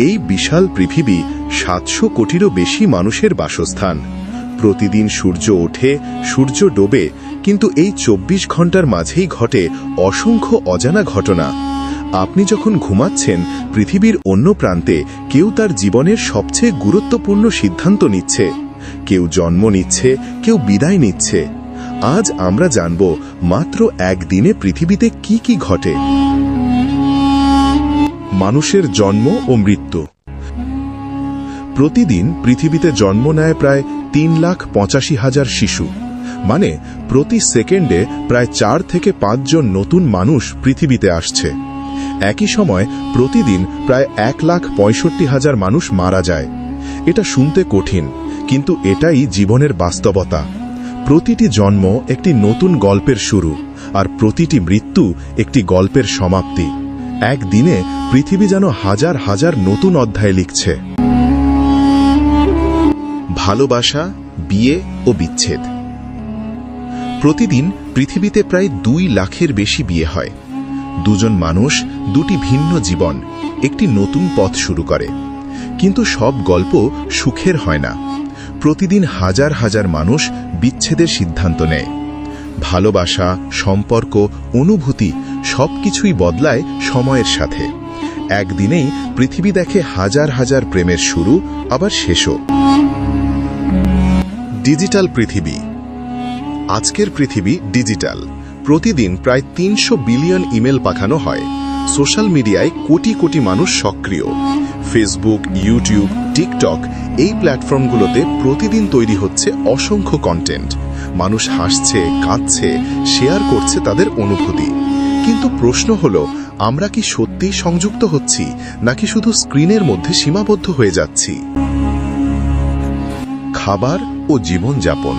এই বিশাল পৃথিবী ৭০০ কোটিরও বেশি মানুষের বাসস্থান। প্রতিদিন সূর্য ওঠে, সূর্য ডোবে, কিন্তু এই ২৪ ঘন্টার মাঝেই ঘটে অসংখ্য অজানা ঘটনা। আপনি যখন ঘুমাচ্ছেন, পৃথিবীর অন্য প্রান্তে কেউ তার জীবনের সবচেয়ে গুরুত্বপূর্ণ সিদ্ধান্ত নিচ্ছে। কেউ জন্ম নিচ্ছে, কেউ বিদায় নিচ্ছে। আজ আমরা জানব মাত্র একদিনে পৃথিবীতে কি কি ঘটে। মানুষের জন্ম ও মৃত্যু। প্রতিদিন পৃথিবীতে জন্ম নেয় প্রায় ৩,৮৫,০০০ শিশু, মানে প্রতি সেকেন্ডে প্রায় ৪ থেকে ৫ জন নতুন মানুষ পৃথিবীতে আসছে। একই সময় প্রতিদিন প্রায় ১,৬৫,০০০ মানুষ মারা যায়। এটা শুনতে কঠিন, কিন্তু এটাই জীবনের বাস্তবতা। প্রতিটি জন্ম একটি নতুন গল্পের শুরু, আর প্রতিটি মৃত্যু একটি গল্পের সমাপ্তি। একদিনে পৃথিবী যেন হাজার হাজার নতুন অধ্যায় লিখছে। ভালোবাসা, বিয়ে ও বিচ্ছেদ। প্রতিদিন পৃথিবীতে প্রায় ২ লাখের বেশি বিয়ে হয়। দুজন মানুষ, দুটি ভিন্ন জীবন, একটি নতুন পথ শুরু করে। কিন্তু সব গল্প সুখের হয় না। প্রতিদিন হাজার হাজার মানুষ বিচ্ছেদের সিদ্ধান্ত নেয়। ভালোবাসা, সম্পর্ক, অনুভূতি সবকিছুই বদলায় সময়ের সাথে। একদিনেই পৃথিবী দেখে হাজার হাজার প্রেমের শুরু, আবার শেষও। ডিজিটাল পৃথিবী। আজকের পৃথিবী ডিজিটাল। প্রতিদিন প্রায় ৩০০ বিলিয়ন ইমেল পাঠানো হয়। সোশ্যাল মিডিয়ায় কোটি কোটি মানুষ সক্রিয়। ফেসবুক, ইউটিউব, টিকটক এই প্ল্যাটফর্মগুলোতে প্রতিদিন তৈরি হচ্ছে অসংখ্য কন্টেন্ট। মানুষ হাসছে, কাঁদছে, শেয়ার করছে তাদের অনুভূতি। কিন্তু প্রশ্ন হলো, আমরা কি সত্যিই সংযুক্ত হচ্ছি, নাকি শুধু স্ক্রিনের মধ্যে সীমাবদ্ধ হয়ে যাচ্ছি? খাবার ও জীবনযাপন।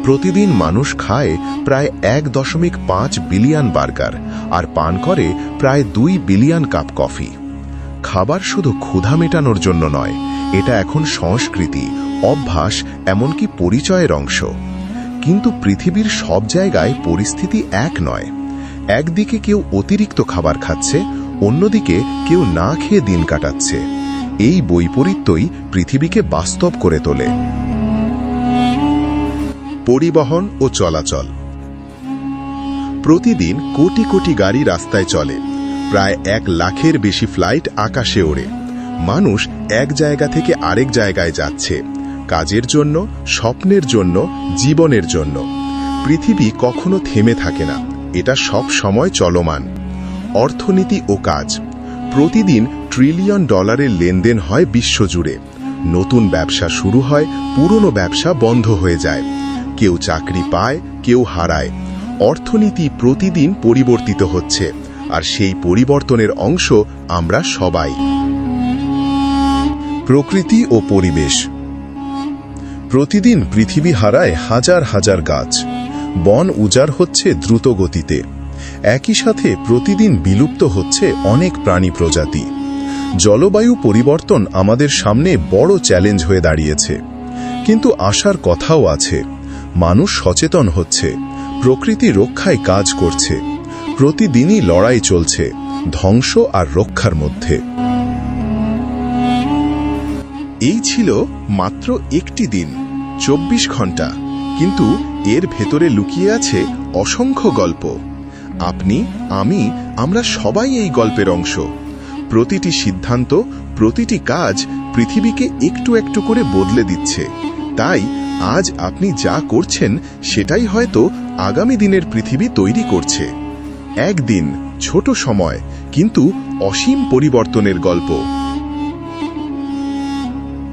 প্রতিদিন মানুষ খায় প্রায় ১.৫ বিলিয়ন বার্গার আর পান করে প্রায় ২ বিলিয়ন কাপ কফি। খাবার শুধু ক্ষুধা মেটানোর জন্য নয়, এটা এখন সংস্কৃতি, অভ্যাস, এমনকি পরিচয়ের অংশ। কিন্তু পৃথিবীর সব জায়গায় পরিস্থিতি এক নয়। একদিকে কেউ অতিরিক্ত খাবার খাচ্ছে, অন্যদিকে কেউ না খেয়ে দিন কাটাচ্ছে। এই বৈপরীত্যই পৃথিবীকে বাস্তব করে তোলে। পরিবহন ও চলাচল। প্রতিদিন কোটি কোটি গাড়ি রাস্তায় চলে। প্রায় ১ লাখের বেশি ফ্লাইট আকাশে ওড়ে। মানুষ এক জায়গা থেকে আরেক জায়গায় যাচ্ছে, কাজের জন্য, স্বপ্নের জন্য, জীবনের জন্য। পৃথিবী কখনো থেমে থাকে না, এটা সব সময় চলমান। অর্থনীতি ও কাজ। প্রতিদিন ট্রিলিয়ন ডলারের লেনদেন হয় বিশ্বজুড়ে। নতুন ব্যবসা শুরু হয়, পুরনো ব্যবসা বন্ধ হয়ে যায়। কেউ চাকরি পায়, কেউ হারায়। অর্থনীতি প্রতিদিন পরিবর্তিত হচ্ছে, আর সেই পরিবর্তনের অংশ আমরা সবাই। প্রকৃতি ও পরিবেশ। প্রতিদিন পৃথিবী হারায় হাজার হাজার গাছ। বন উজাড় হচ্ছে দ্রুত গতিতে। একই সাথে প্রতিদিন বিলুপ্ত হচ্ছে অনেক প্রাণী প্রজাতি। জলবায়ু পরিবর্তন আমাদের সামনে বড় চ্যালেঞ্জ হয়ে দাঁড়িয়েছে। কিন্তু আশার কথাও আছে। মানুষ সচেতন হচ্ছে, প্রকৃতি রক্ষায় কাজ করছে। প্রতিদিনই লড়াই চলছে, ধ্বংস আর রক্ষার মধ্যে। এই ছিল মাত্র একটি দিন, ২৪ ঘন্টা, কিন্তু এর ভেতরে লুকিয়ে আছে অসংখ্য গল্প। আপনি, আমি, আমরা সবাই এই গল্পের অংশ। প্রতিটি সিদ্ধান্ত, প্রতিটি কাজ পৃথিবীকে একটু একটু করে বদলে দিচ্ছে। তাই আজ আপনি যা করছেন, সেটাই হয়তো আগামী দিনের পৃথিবী তৈরি করছে। একদিন, ছোট সময়, কিন্তু অসীম পরিবর্তনের গল্প।